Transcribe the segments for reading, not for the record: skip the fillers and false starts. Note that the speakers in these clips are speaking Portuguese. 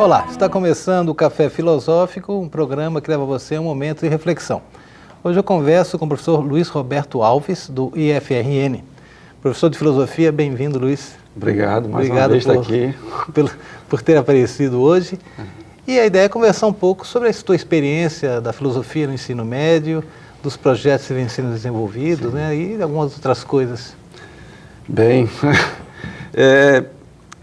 Olá, está começando o Café Filosófico, um programa que leva você a um momento de reflexão. Hoje eu converso com o professor Luiz Roberto Alves, do IFRN. Professor de Filosofia, bem-vindo, Luiz. Obrigado, mais uma vez estar aqui. Por ter aparecido hoje. E a ideia é conversar um pouco sobre a sua experiência da filosofia no ensino médio, dos projetos que vêm sendo desenvolvidos, né, e algumas outras coisas. Bem,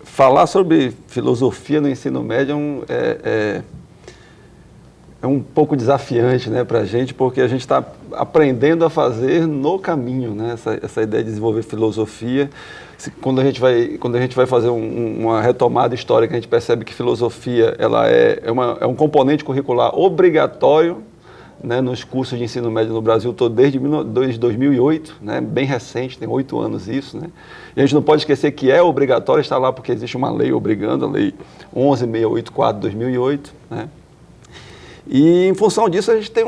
falar sobre filosofia no ensino médio é um pouco desafiante, né, para a gente, porque a gente está aprendendo a fazer no caminho, né, essa ideia de desenvolver filosofia. Quando a gente vai fazer uma retomada histórica, a gente percebe que filosofia ela é um componente curricular obrigatório, né, nos cursos de ensino médio no Brasil todo, desde 2008, né, bem recente, tem 8 anos isso, né, e a gente não pode esquecer que é obrigatório estar lá porque existe uma lei obrigando, a Lei 11.684 de 2008, né, e em função disso a gente tem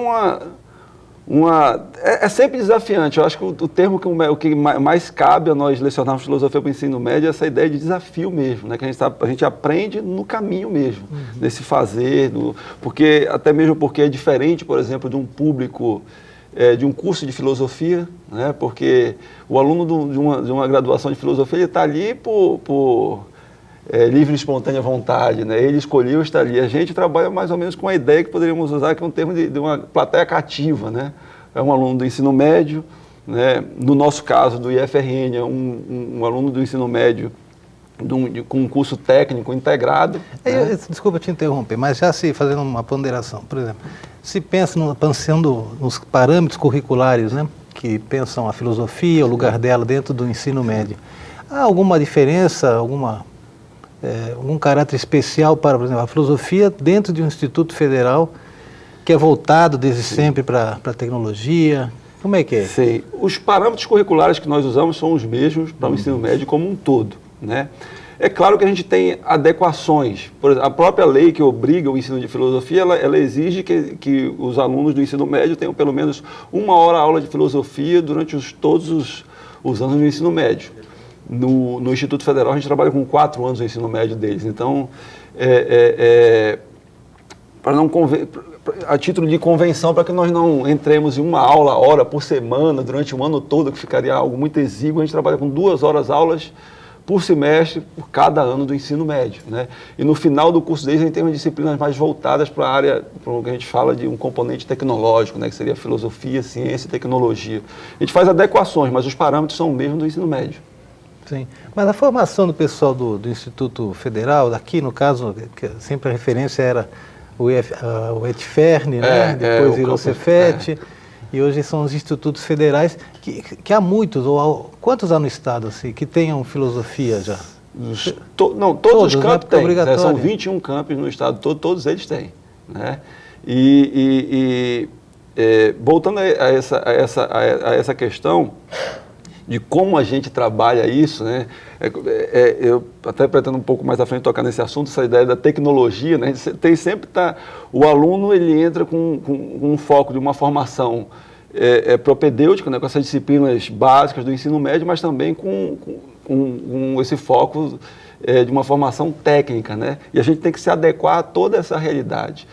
é sempre desafiante. Eu acho que o termo que mais cabe a nós lecionarmos filosofia para o ensino médio é essa ideia de desafio mesmo, né? Que a gente aprende no caminho mesmo, nesse fazer, até mesmo porque é diferente, por exemplo, de um público de um curso de filosofia, né? Porque o aluno de uma graduação de filosofia ele está ali por livre e espontânea vontade, né? Ele escolheu estar ali. A gente trabalha mais ou menos com a ideia que poderíamos usar, que é um termo de uma plateia cativa, né? É um aluno do ensino médio, né? No nosso caso, do IFRN, é um aluno do ensino médio com um curso técnico integrado. Né? Desculpa te interromper, mas já se fazendo uma ponderação, por exemplo, se pensa pensando nos parâmetros curriculares, né? Que pensam a filosofia, o lugar dela dentro do ensino médio. Há alguma diferença, algum caráter especial para, por exemplo, a filosofia dentro de um instituto federal que é voltado desde sempre para a tecnologia? Como é que é? Sim. Os parâmetros curriculares que nós usamos são os mesmos para o ensino médio como um todo, né? É claro que a gente tem adequações. Por exemplo, a própria lei que obriga o ensino de filosofia, ela exige que os alunos do ensino médio tenham pelo menos 1 hora aula de filosofia durante todos os anos do ensino médio. No Instituto Federal, a gente trabalha com 4 anos do ensino médio deles. Então, a título de convenção, para que nós não entremos em 1 hora por semana, durante um ano todo, que ficaria algo muito exíguo, a gente trabalha com 2 horas aulas por semestre, por cada ano do ensino médio, né? E no final do curso deles, a gente tem umas disciplinas mais voltadas para a área, para o que a gente fala de um componente tecnológico, né? Que seria filosofia, ciência e tecnologia. A gente faz adequações, mas os parâmetros são os mesmos do ensino médio. Sim, mas a formação do pessoal do Instituto Federal, daqui no caso, que sempre a referência era o ETFERN, né? Depois virou o Cefet, e hoje são os institutos federais, que há muitos, quantos há no estado assim, que tenham filosofia já? Todos os campos têm, né? São 21 campos no estado todo, todos eles têm, né? Voltando a essa questão de como a gente trabalha isso, né? Eu até pretendo um pouco mais à frente tocar nesse assunto, essa ideia da tecnologia, né? Tem sempre o aluno ele entra com um foco de uma formação propedêutica, né? Com essas disciplinas básicas do ensino médio, mas também com esse foco de uma formação técnica, né? E a gente tem que se adequar a toda essa realidade.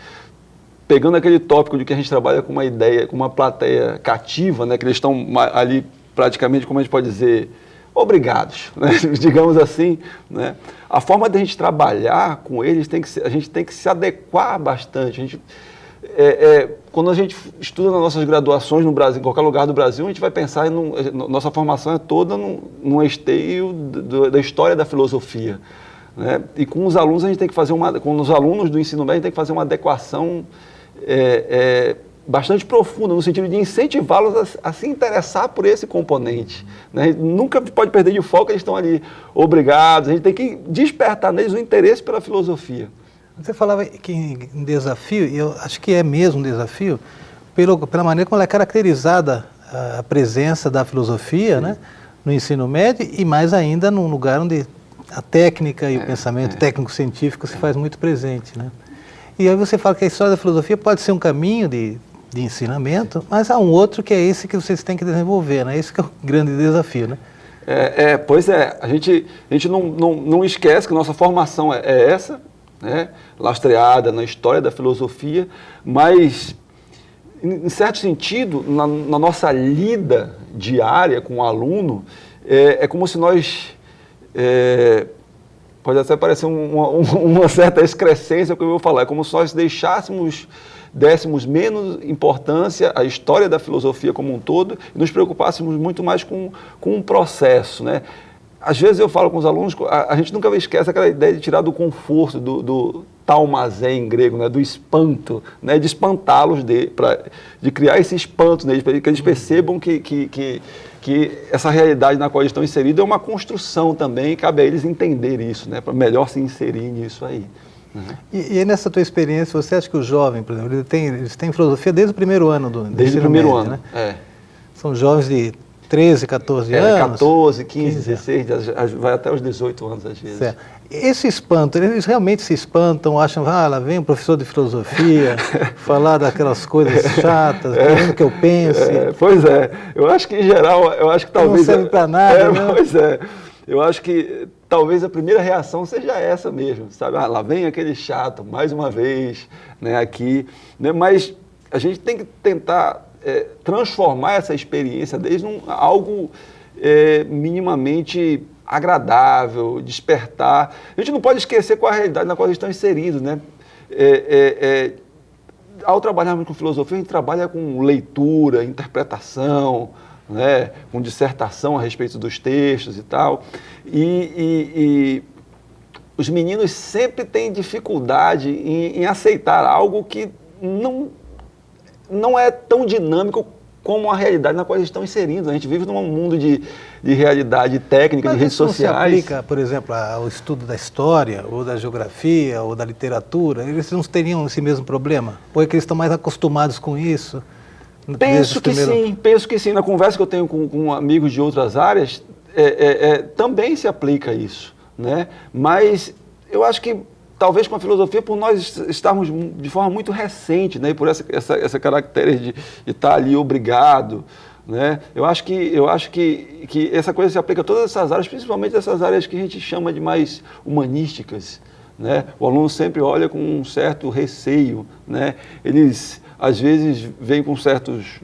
Pegando aquele tópico de que a gente trabalha com uma ideia, com uma plateia cativa, né? Que eles estão ali praticamente, como a gente pode dizer, obrigados, né? Digamos assim, né? A forma de a gente trabalhar com eles, a gente tem que se adequar bastante. Quando a gente estuda nas nossas graduações no Brasil, em qualquer lugar do Brasil, a gente vai pensar nossa formação é toda num esteio da história da filosofia, né? E com os alunos a gente tem que fazer com os alunos do ensino médio a gente tem que fazer uma adequação bastante profunda, no sentido de incentivá-los a se interessar por esse componente, né? Nunca pode perder de foco, eles estão ali obrigados, a gente tem que despertar neles o interesse pela filosofia. Você falava que em desafio, e eu acho que é mesmo um desafio, pela maneira como ela é caracterizada a presença da filosofia, né, no ensino médio, e mais ainda num lugar onde a técnica e o pensamento técnico-científico se faz muito presente, né? E aí você fala que a história da filosofia pode ser um caminho de ensinamento, mas há um outro que é esse que vocês têm que desenvolver, né? Esse que é o grande desafio, né? Pois é, a gente não esquece que nossa formação é essa, né, lastreada na história da filosofia, mas, em certo sentido, na nossa lida diária com o aluno, é como se nós, pode até parecer uma certa excrescência o que eu vou falar, é como se nós dessemos menos importância à história da filosofia como um todo e nos preocupássemos muito mais com um processo, né? Às vezes eu falo com os alunos, a gente nunca esquece aquela ideia de tirar do conforto, do talmazé em grego, né? Do espanto, né? De espantá-los, de criar esse espanto neles, para que eles percebam que essa realidade na qual eles estão inseridos é uma construção também, e cabe a eles entender isso, né? Para melhor se inserir nisso aí. Uhum. E nessa tua experiência, você acha que o jovem, por exemplo, eles têm filosofia desde o primeiro ano do Desde o primeiro ano, né? São jovens de 13, 14 anos? 14, 15, 16, vai até os 18 anos às vezes. Certo. Esse espanto, eles realmente se espantam, acham, lá vem um professor de filosofia falar daquelas coisas chatas, querendo que eu pense. Pois é, eu acho que em geral, talvez... Não serve para nada, né? Pois é, eu acho que talvez a primeira reação seja essa mesmo, sabe? Lá vem aquele chato, mais uma vez, né, aqui, né? Mas a gente tem que tentar transformar essa experiência deles em algo minimamente agradável, despertar. A gente não pode esquecer qual a realidade na qual eles estão inseridos, né? Ao trabalharmos com filosofia, a gente trabalha com leitura, interpretação, né? Com dissertação a respeito dos textos e tal. E os meninos sempre têm dificuldade em aceitar algo que não é tão dinâmico como a realidade na qual eles estão inseridos. A gente vive num mundo de realidade técnica, de redes sociais. Mas isso não se aplica, por exemplo, ao estudo da história, ou da geografia, ou da literatura? Eles não teriam esse mesmo problema? Ou é que eles estão mais acostumados com isso? Penso que sim. Na conversa que eu tenho com amigos de outras áreas, também se aplica isso, né? Mas eu acho que talvez com a filosofia, por nós estarmos de forma muito recente, né, e por essa característica de estar ali obrigado, né, eu acho que essa coisa se aplica a todas essas áreas, principalmente essas áreas que a gente chama de mais humanísticas, né? O aluno sempre olha com um certo receio, né? Eles às vezes vêm com certos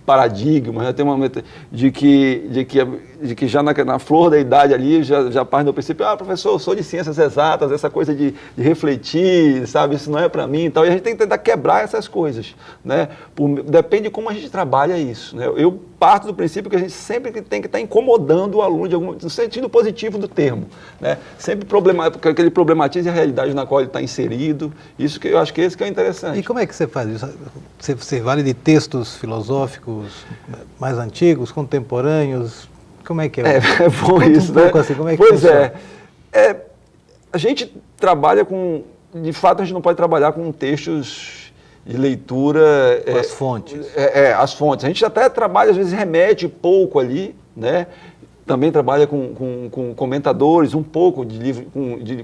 paradigmas, né? Tem uma de que já na flor da idade ali, já parte do princípio, professor, eu sou de ciências exatas, essa coisa de refletir, sabe, isso não é para mim e tal, e a gente tem que tentar quebrar essas coisas, né? Depende de como a gente trabalha isso, né? Eu parto do princípio que a gente sempre tem que estar incomodando o aluno no sentido positivo do termo, né? Sempre que ele problematize a realidade na qual ele está inserido, isso que eu acho que esse que é interessante. E como é que você faz isso? Você vale de textos filosóficos mais antigos, contemporâneos? Como é que é? É bom isso, né? Assim, como é que pois é. A gente trabalha de fato, a gente não pode trabalhar com textos de leitura... Com as fontes. As fontes. A gente até trabalha, às vezes remete pouco ali, né? Também trabalha com comentadores, um pouco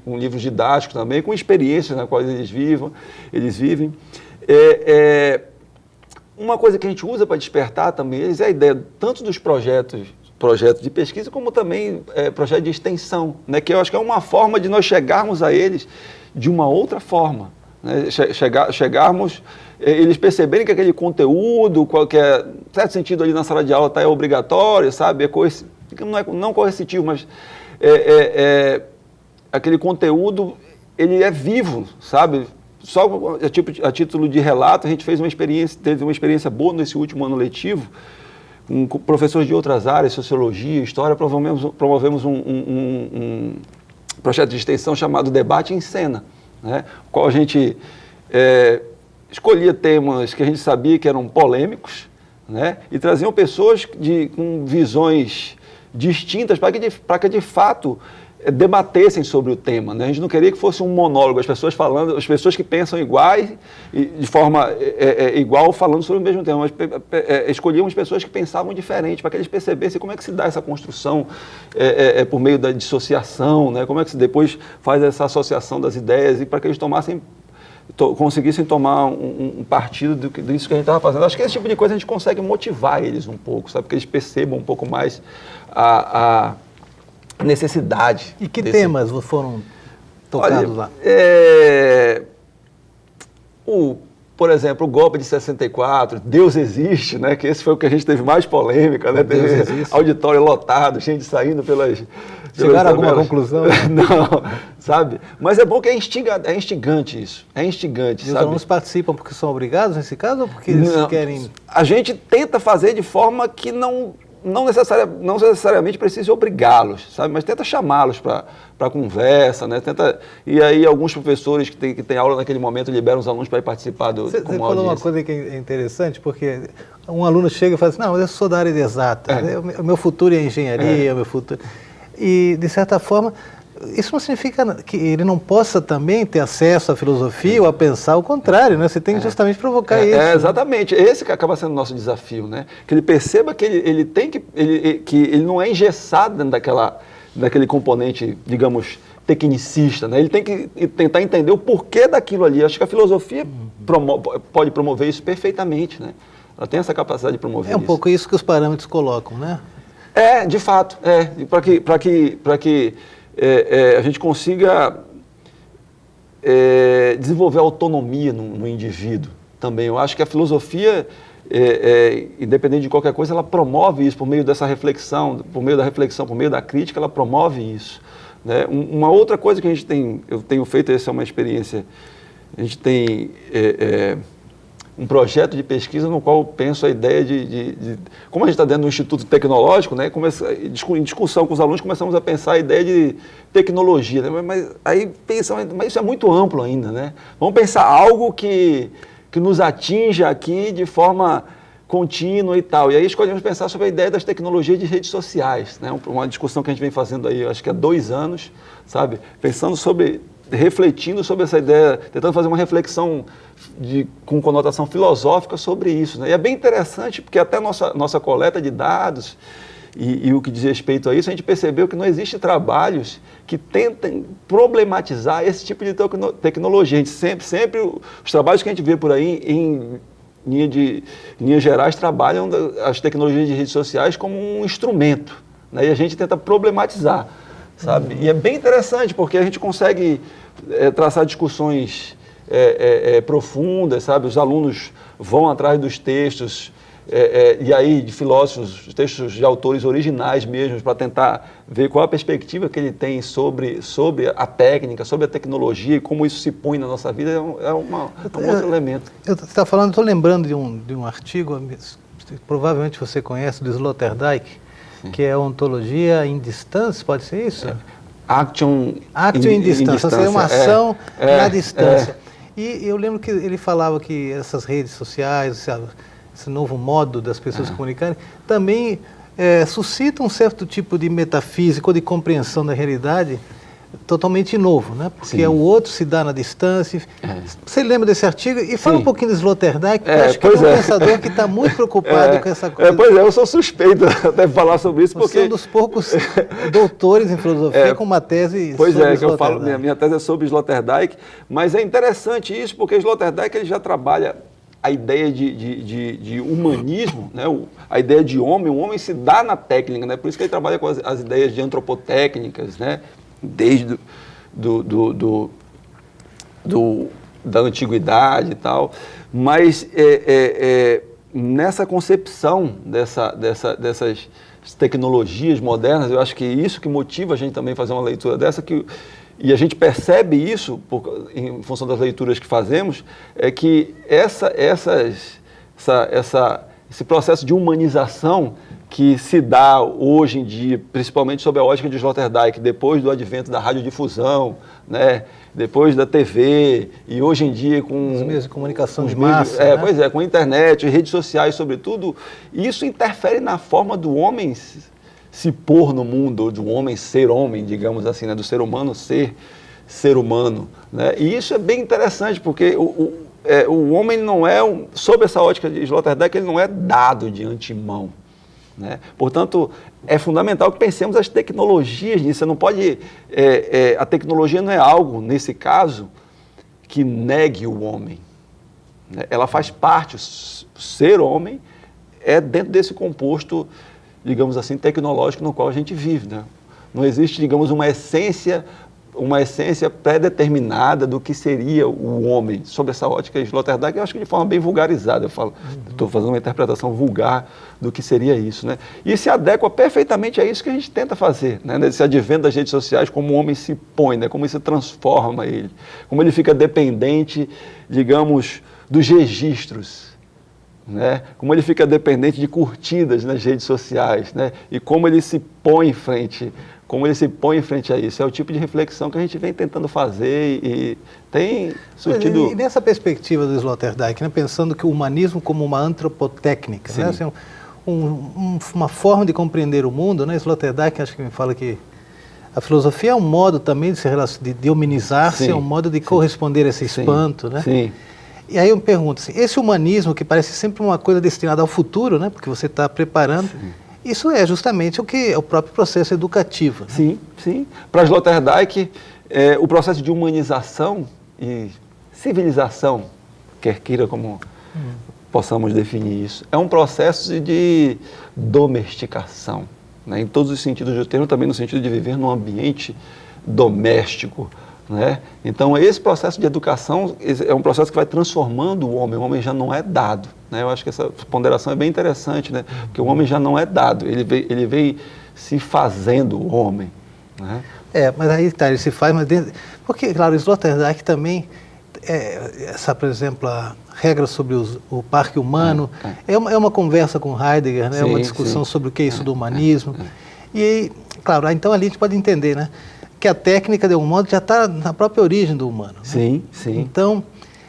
com livros didáticos também, com experiências na qual eles vivem. Uma coisa que a gente usa para despertar também eles é a ideia tanto dos projetos de pesquisa, como também projeto de extensão, né? Que eu acho que é uma forma de nós chegarmos a eles de uma outra forma, né? Chegarmos, eles perceberem que aquele conteúdo, qualquer certo sentido ali na sala de aula é obrigatório, sabe? Não coercitivo, mas aquele conteúdo, ele é vivo, sabe? Só a título de relato, a gente teve uma experiência boa nesse último ano letivo, com professores de outras áreas, sociologia, história, promovemos um projeto de extensão chamado Debate em Cena, né? O qual a gente escolhia temas que a gente sabia que eram polêmicos, né? E traziam pessoas com visões distintas para que de fato debatessem sobre o tema, né? A gente não queria que fosse um monólogo, as pessoas que pensam de forma igual, falando sobre o mesmo tema, mas escolhíamos pessoas que pensavam diferente, para que eles percebessem como é que se dá essa construção por meio da dissociação, né? Como é que se depois faz essa associação das ideias, e para que eles conseguissem tomar um partido disso que a gente estava fazendo. Acho que esse tipo de coisa a gente consegue motivar eles um pouco, sabe? Que eles percebam um pouco mais a necessidade. E que temas foram tocados lá? Por exemplo, o golpe de 64, Deus existe, né? Que esse foi o que a gente teve mais polêmica, né? Teve auditório lotado, gente saindo pelas... Chegaram a alguma conclusão? Não, sabe? Mas é bom que é instigante isso, é instigante, e sabe? os alunos participam porque são obrigados nesse caso ou porque eles querem... A gente tenta fazer de forma que não necessariamente precisa obrigá-los, sabe? Mas tenta chamá-los para conversa, né? E aí alguns professores que têm aula naquele momento liberam os alunos para ir participar do Você falou uma coisa que é interessante, porque um aluno chega e fala assim, não, eu sou da área de exata, o meu futuro é engenharia, o meu futuro... E, de certa forma, isso não significa que ele não possa também ter acesso à filosofia ou a pensar o contrário, né? Você tem que justamente provocar isso. Exatamente. Esse que acaba sendo o nosso desafio, né? Que ele perceba que ele não é engessado dentro daquele componente, digamos, tecnicista, né? Ele tem que tentar entender o porquê daquilo ali. Acho que a filosofia pode promover isso perfeitamente, né? Ela tem essa capacidade de promover isso. É um pouco isso que os parâmetros colocam, né? De fato, para que a gente consiga desenvolver autonomia no indivíduo também. Eu acho que a filosofia, independente de qualquer coisa, ela promove isso por meio dessa reflexão, por meio da crítica, ela promove isso, né? Uma outra coisa que eu tenho feito, essa é uma experiência, a gente tem... um projeto de pesquisa no qual eu penso a ideia de como a gente está dentro do Instituto Tecnológico, né, em discussão com os alunos, começamos a pensar a ideia de tecnologia, né, mas aí pensamos, mas isso é muito amplo ainda, né? Vamos pensar algo que nos atinja aqui de forma contínua e tal. E aí escolhemos pensar sobre a ideia das tecnologias de redes sociais, né, uma discussão que a gente vem fazendo aí, acho que há 2 anos, sabe, refletindo sobre essa ideia, tentando fazer uma reflexão com conotação filosófica sobre isso, né? E é bem interessante, porque até nossa coleta de dados e o que diz respeito a isso, a gente percebeu que não existe trabalhos que tentem problematizar esse tipo de tecnologia. A gente sempre os trabalhos que a gente vê por aí, em linhas gerais, trabalham as tecnologias de redes sociais como um instrumento, né? E a gente tenta problematizar, sabe? E é bem interessante, porque a gente consegue traçar discussões profundas, sabe? Os alunos vão atrás dos textos, e aí de filósofos, textos de autores originais mesmo, para tentar ver qual a perspectiva que ele tem sobre a técnica, sobre a tecnologia e como isso se põe na nossa vida, é um outro elemento. Você está falando, estou lembrando de um artigo, provavelmente você conhece, do Sloterdijk, que é Ontologia em Distância, pode ser isso? Action in Distância, ou seja, uma ação na distância. E eu lembro que ele falava que essas redes sociais, esse novo modo das pessoas se comunicarem, também suscitam um certo tipo de metafísica ou de compreensão da realidade totalmente novo, né? Porque o outro se dá na distância. Você lembra desse artigo? E fala um pouquinho de Sloterdijk, porque acho que é um pensador que está muito preocupado com essa coisa. Eu sou suspeito até de falar sobre isso, porque... Você é um dos poucos doutores em filosofia com uma tese sobre Sloterdijk. Que eu falo, minha tese é sobre Sloterdijk, mas é interessante isso, porque Sloterdijk ele já trabalha a ideia de humanismo, né? A ideia de homem, o homem se dá na técnica, né? Por isso que ele trabalha com as ideias de antropotécnicas, né? Desde da antiguidade e tal, mas nessa concepção dessas tecnologias modernas, eu acho que isso que motiva a gente também a fazer uma leitura dessa, e a gente percebe isso em função das leituras que fazemos, é que esse processo de humanização que se dá hoje em dia, principalmente sob a ótica de Sloterdijk, depois do advento da radiodifusão, né, depois da TV, e hoje em dia com... Os meios de comunicação de massa, né? Pois é, com a internet, redes sociais, sobretudo, isso interfere na forma do homem se pôr no mundo, ou do homem ser homem, digamos assim, né, do ser humano ser humano, né? E isso é bem interessante, porque o homem não é, sob essa ótica de Sloterdijk, ele não é dado de antemão, né? Portanto, é fundamental que pensemos as tecnologias nisso. Você não pode... a tecnologia não é algo, nesse caso, que negue o homem, né? Ela faz parte, o ser homem é dentro desse composto, digamos assim, tecnológico no qual a gente vive, né? Não existe, digamos, uma essência uma essência pré-determinada do que seria o homem, sob essa ótica de Sloterdijk, eu acho que de forma bem vulgarizada, eu falo, estou fazendo uma interpretação vulgar do que seria isso, né? E se adequa perfeitamente a isso que a gente tenta fazer, né? Nesse advento das redes sociais, como o homem se põe, né? Como isso transforma ele, como ele fica dependente, digamos, dos registros, né? Como ele fica dependente de curtidas nas redes sociais, né? E como ele se põe em frente a isso. É o tipo de reflexão que a gente vem tentando fazer e tem surtido... E nessa perspectiva do Sloterdijk, né, pensando que o humanismo como uma antropotécnica, né, assim, uma forma de compreender o mundo, né, Sloterdijk acho que me fala que a filosofia é um modo também de se de humanizar-se, é um modo de corresponder a esse espanto, né? Sim. E aí eu me pergunto, assim, esse humanismo que parece sempre uma coisa destinada ao futuro, né, porque você está preparando... Sim. Isso é justamente o que é o próprio processo educativo. Né? Sim, sim. Para Sloterdijk, o processo de humanização e civilização, quer queira como possamos definir isso, é um processo de domesticação, né? Em todos os sentidos do termo, também no sentido de viver num ambiente doméstico, né? Então, esse processo de educação é um processo que vai transformando o homem já não é dado, né? Eu acho que essa ponderação é bem interessante, né? Porque o homem já não é dado, ele vem se fazendo o homem, né? Mas aí tá, ele se faz, mas dentro... Porque, claro, o Sloterdijk também, por exemplo, a regra sobre o parque humano, é uma conversa com Heidegger, né? Sim, uma discussão sobre o que é isso do humanismo. E aí, claro, então ali a gente pode entender, né? Que a técnica, de algum modo, já está na própria origem do humano. Né? Sim, sim. Então,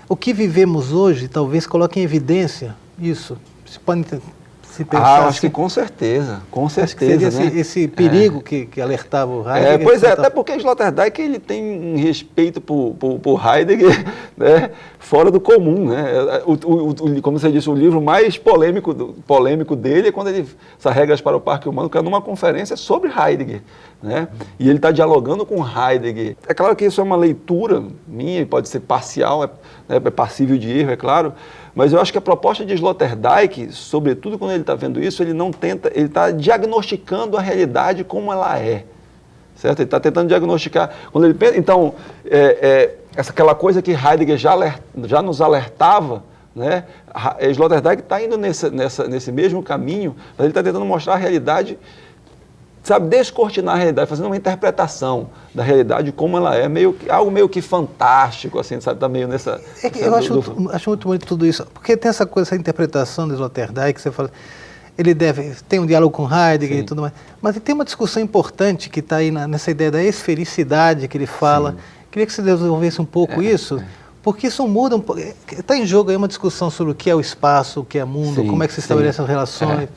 o que vivemos hoje talvez coloque em evidência isso. Você pode se pensar... acho que com certeza, acho que seria né? esse perigo que alertava o Heidegger. Pois até porque Sloterdijk ele tem um respeito por Heidegger, né? Fora do comum, né? Como você disse, o livro mais polêmico dele é quando essas regras para o parque humano, que é numa conferência sobre Heidegger, né? E ele está dialogando com Heidegger. É claro que isso é uma leitura minha, pode ser parcial, é passível de erro, é claro, mas eu acho que a proposta de Sloterdijk, sobretudo quando ele está vendo isso, ele está diagnosticando a realidade como ela é, certo? Ele está tentando diagnosticar. Quando ele pensa, então, aquela coisa que Heidegger já nos alertava, né? Sloterdijk está indo nesse mesmo caminho, mas ele está tentando mostrar a realidade, sabe, descortinar a realidade, fazendo uma interpretação da realidade como ela é, algo meio que fantástico, assim, sabe, tá meio nessa... eu acho muito bonito tudo isso, porque tem essa coisa, essa interpretação de Sloterdijk, que você fala, tem um diálogo com Heidegger. Sim. E tudo mais, mas tem uma discussão importante que está aí nessa ideia da esfericidade que ele fala. Sim. Queria que você desenvolvesse um pouco isso, porque isso muda um pouco, está em jogo aí uma discussão sobre o que é o espaço, o que é mundo, sim, como é que se estabelecem as relações.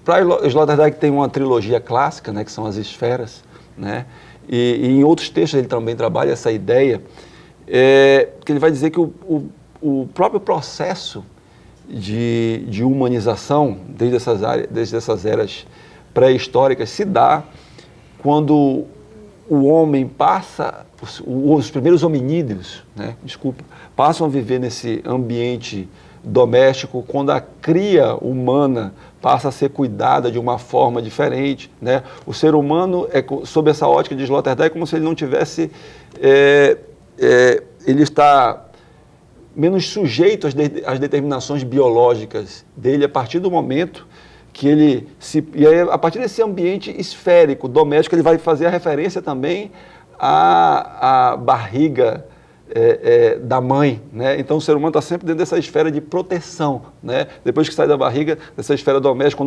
Para Sloterdijk tem uma trilogia clássica, né, que são as esferas, né, e em outros textos ele também trabalha essa ideia, que ele vai dizer que o próprio processo de humanização, desde essas eras pré-históricas, se dá quando o homem passa, os primeiros hominídeos, né, passam a viver nesse ambiente doméstico, quando a cria humana passa a ser cuidada de uma forma diferente, né? O ser humano, sob essa ótica de Sloterdijk, é como se ele não tivesse... ele está menos sujeito às determinações biológicas dele a partir do momento que ele e aí, a partir desse ambiente esférico, doméstico, ele vai fazer a referência também à barriga da mãe, né? Então o ser humano está sempre dentro dessa esfera de proteção, né? Depois que sai da barriga, dessa esfera doméstica,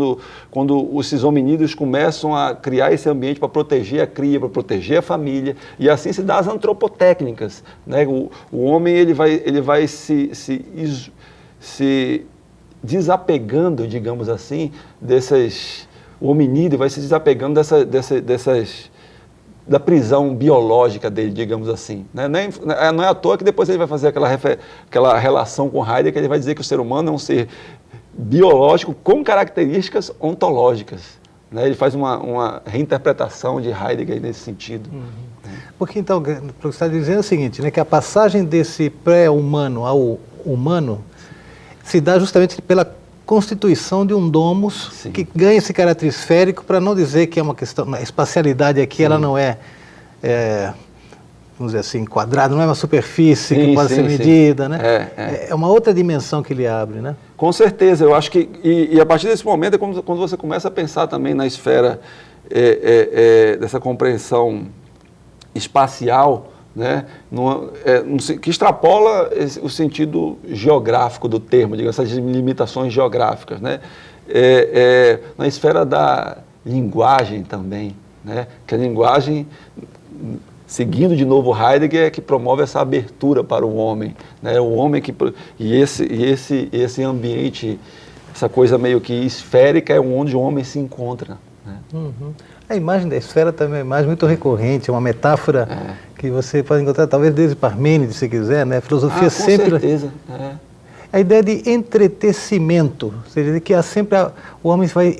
quando esses hominídeos começam a criar esse ambiente para proteger a cria, para proteger a família, e assim se dá as antropotécnicas, né? O homem ele vai se desapegando, digamos assim, o hominídeo vai se desapegando da prisão biológica dele, digamos assim. Né? Não é à toa que depois ele vai fazer aquela relação com Heidegger, que ele vai dizer que o ser humano é um ser biológico com características ontológicas. Né? Ele faz uma reinterpretação de Heidegger nesse sentido. Uhum. Porque então, o que você está dizendo é o seguinte, né, que a passagem desse pré-humano ao humano se dá justamente pela constituição de um domus. Sim. Que ganha esse caráter esférico, para não dizer que é uma questão, a espacialidade aqui, sim, ela não é vamos dizer assim, quadrado, não é uma superfície que pode ser medida, né? É uma outra dimensão que ele abre, né? Com certeza, eu acho que, e a partir desse momento é quando você começa a pensar também na esfera dessa compreensão espacial, né? Que extrapola o sentido geográfico do termo, digamos, essas limitações geográficas, né? Na esfera da linguagem também, né? Que a linguagem, seguindo de novo Heidegger, é que promove essa abertura para o homem, né? O homem e esse ambiente, essa coisa meio que esférica é onde o homem se encontra, né? Uhum. A imagem da esfera também é uma imagem muito recorrente, é uma metáfora que você pode encontrar talvez desde Parmênides, se quiser, né? A filosofia com sempre... certeza. A ideia de entretecimento, ou seja, que o homem vai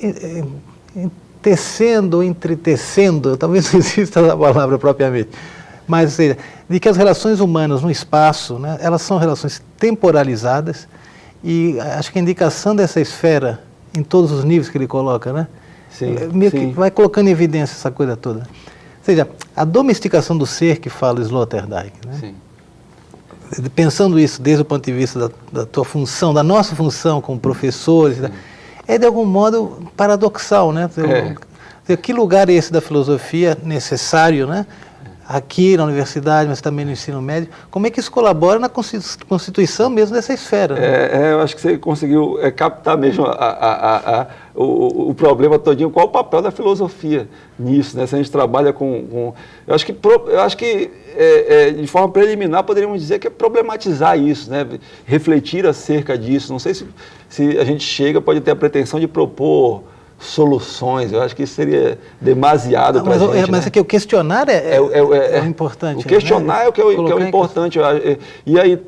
tecendo, entretecendo, talvez não exista a palavra propriamente, mas ou seja, de que as relações humanas no espaço, né, elas são relações temporalizadas, e acho que a indicação dessa esfera em todos os níveis que ele coloca, né, meio que vai colocando em evidência essa coisa toda. Ou seja, a domesticação do ser que fala Sloterdijk, né? Sim. Pensando isso desde o ponto de vista da tua função, da nossa função como professores, é de algum modo paradoxal, né? Que lugar é esse da filosofia necessário, né? Aqui na universidade, mas também no ensino médio, como é que isso colabora na constituição mesmo dessa esfera? Né? Eu acho que você conseguiu captar mesmo o problema todinho. Qual o papel da filosofia nisso, né? Se a gente trabalha com... Eu acho que de forma preliminar, poderíamos dizer que é problematizar isso, né? Refletir acerca disso. Não sei se a gente pode ter a pretensão de propor soluções. Eu acho que isso seria demasiado para a gente. Mas né? É que o questionar é importante. O questionar, né? é o que é o importante. E aí,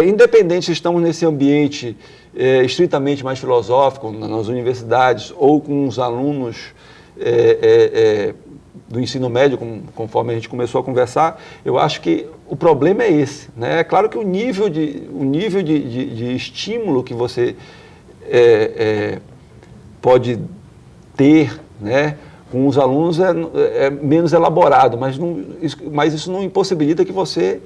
independente se estamos nesse ambiente estritamente mais filosófico, nas universidades, ou com os alunos do ensino médio, conforme a gente começou a conversar, eu acho que o problema é esse. Né? É claro que o nível de estímulo que você pode ter, né, com os alunos é menos elaborado, mas isso não impossibilita que você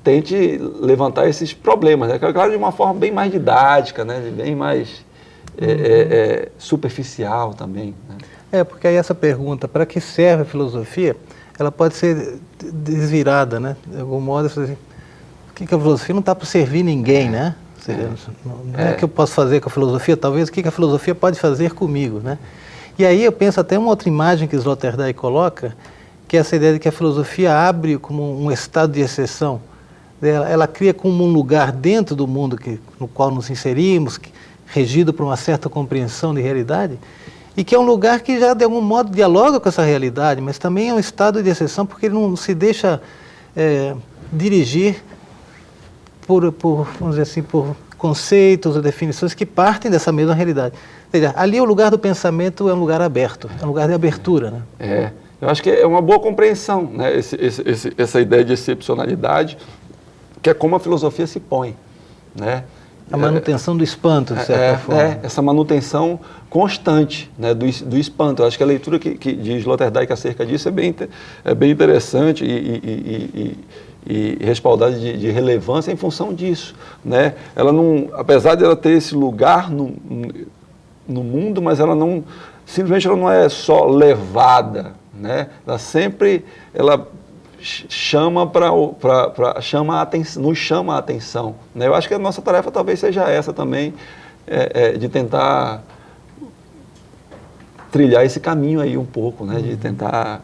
tente levantar esses problemas, né? Claro, de uma forma bem mais didática, né, bem mais superficial também. Né? Porque aí essa pergunta, para que serve a filosofia, ela pode ser desvirada, né? De algum modo, assim, o que a filosofia não está para servir ninguém, né? Não é o que eu posso fazer com a filosofia, talvez o que a filosofia pode fazer comigo, né? E aí eu penso até uma outra imagem que Sloterdijk coloca, que é essa ideia de que a filosofia abre como um estado de exceção. Ela cria como um lugar dentro do mundo no qual nos inserimos, regido por uma certa compreensão de realidade, e que é um lugar que já de algum modo dialoga com essa realidade, mas também é um estado de exceção porque ele não se deixa dirigir vamos dizer assim, por conceitos ou definições que partem dessa mesma realidade. Ou seja, ali o lugar do pensamento é um lugar aberto, é um lugar de abertura. Né? Eu acho que é uma boa compreensão, né? Essa ideia de excepcionalidade, que é como a filosofia se põe. Né? A manutenção do espanto, de certa forma. Essa manutenção constante, né, do espanto. Eu acho que a leitura que de Sloterdijk acerca disso é bem interessante e respaldada de relevância em função disso. Né? Ela não, apesar de ela ter esse lugar no mundo, mas ela simplesmente ela não é só levada. Né? Ela chama nos chama a atenção. Né? Eu acho que a nossa tarefa talvez seja essa também, de tentar trilhar esse caminho aí um pouco, né? De tentar...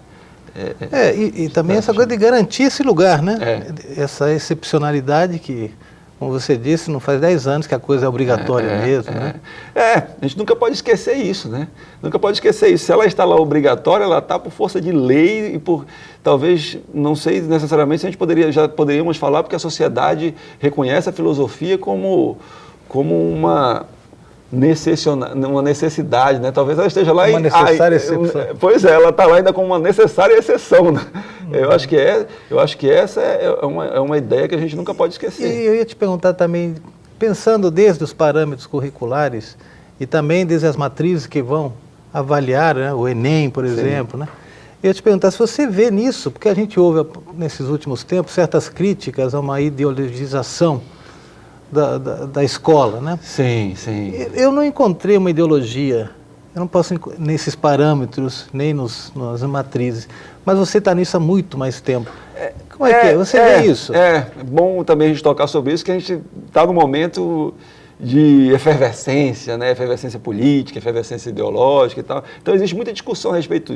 E também essa coisa de garantir esse lugar, né? Essa excepcionalidade que, como você disse, não faz 10 anos que a coisa é obrigatória mesmo, né? A gente nunca pode esquecer isso, né? Nunca pode esquecer isso. Se ela está lá obrigatória, ela está por força de lei e por, talvez, não sei necessariamente se a gente já poderíamos falar, porque a sociedade reconhece a filosofia como uma necessidade, né? Talvez ela esteja lá uma necessária exceção. Pois ela está lá ainda como uma necessária exceção, né? Eu acho que essa é uma ideia que a gente nunca pode esquecer. E eu ia te perguntar também, pensando desde os parâmetros curriculares e também desde as matrizes que vão avaliar, né, o Enem, por exemplo, né? Eu ia te perguntar se você vê nisso, porque a gente ouve nesses últimos tempos certas críticas a uma ideologização da escola, né? Sim, sim. Eu não encontrei uma ideologia, eu não posso nesses parâmetros, nem nas matrizes, mas você está nisso há muito mais tempo. Como é que é? Você vê isso? É bom também a gente tocar sobre isso, que a gente está num momento de efervescência, né? Efervescência política, efervescência ideológica e tal. Então existe muita discussão a respeito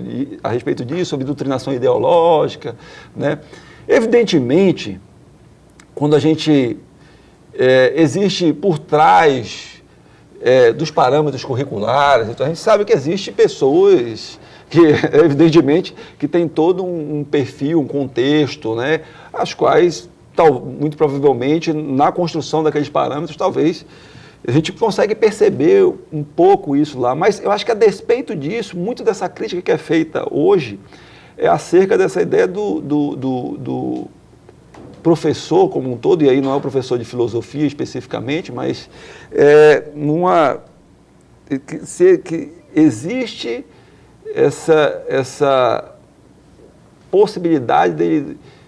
disso, sobre doutrinação ideológica, né? Evidentemente, quando a gente existe por trás dos parâmetros curriculares, então a gente sabe que existe pessoas que, evidentemente, que tem todo um perfil, um contexto, né? As quais, muito provavelmente, na construção daqueles parâmetros, talvez a gente consegue perceber um pouco isso lá, mas eu acho que a despeito disso, muito dessa crítica que é feita hoje é acerca dessa ideia do professor como um todo, e aí não é o professor de filosofia especificamente, mas que existe essa possibilidade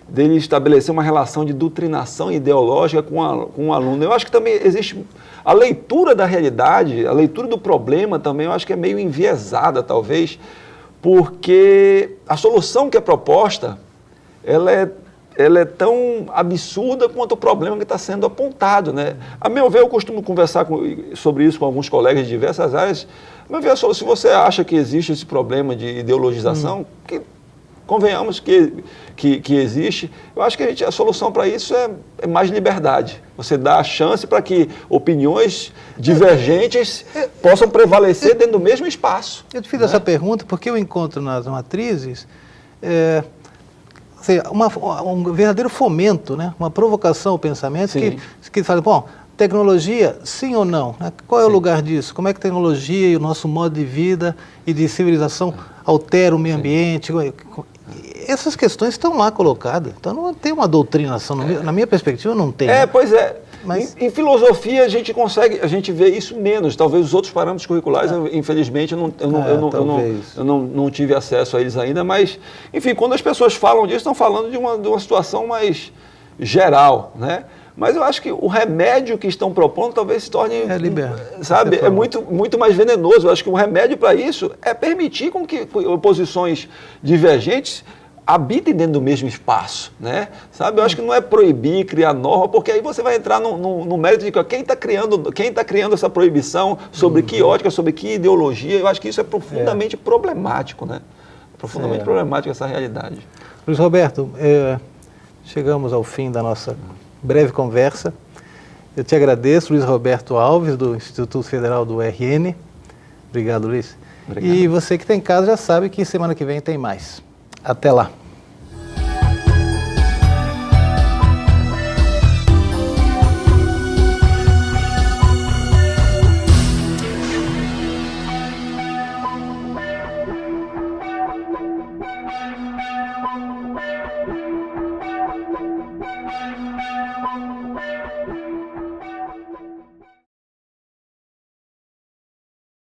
dele estabelecer uma relação de doutrinação ideológica com o aluno. Eu acho que também existe a leitura da realidade, a leitura do problema também, eu acho que é meio enviesada, talvez, porque a solução que é proposta, ela é tão absurda quanto o problema que está sendo apontado, né? A meu ver, eu costumo conversar sobre isso com alguns colegas de diversas áreas. A meu ver, se você acha que existe esse problema de ideologização, que convenhamos que existe, eu acho que a solução para isso é mais liberdade. Você dá a chance para que opiniões divergentes possam prevalecer dentro do mesmo espaço. Eu te fiz essa pergunta porque eu encontro nas matrizes um verdadeiro fomento, né? Uma provocação ao pensamento que fala, bom, tecnologia, sim ou não? Qual é o lugar disso? Como é que a tecnologia e o nosso modo de vida e de civilização altera o meio ambiente? Essas questões estão lá colocadas. Então não tem uma doutrinação, na minha perspectiva não tem. Pois é. Mas em filosofia a gente vê isso menos. Talvez os outros parâmetros curriculares, infelizmente, eu não tive acesso a eles ainda, mas, enfim, quando as pessoas falam disso, estão falando de uma situação mais geral, né? Mas eu acho que o remédio que estão propondo talvez se torne, sabe, muito mais venenoso. Eu acho que o remédio para isso é permitir com que posições divergentes habitem dentro do mesmo espaço, né? Sabe, eu acho que não é proibir, criar norma, porque aí você vai entrar no mérito de quem está criando essa proibição, sobre que ótica, sobre que ideologia. Eu acho que isso é profundamente problemático, né? Profundamente problemático essa realidade. Luiz Roberto, chegamos ao fim da nossa breve conversa. Eu te agradeço, Luiz Roberto Alves, do Instituto Federal do RN. Obrigado, Luiz. Obrigado. E você que está em casa já sabe que semana que vem tem mais. Até lá.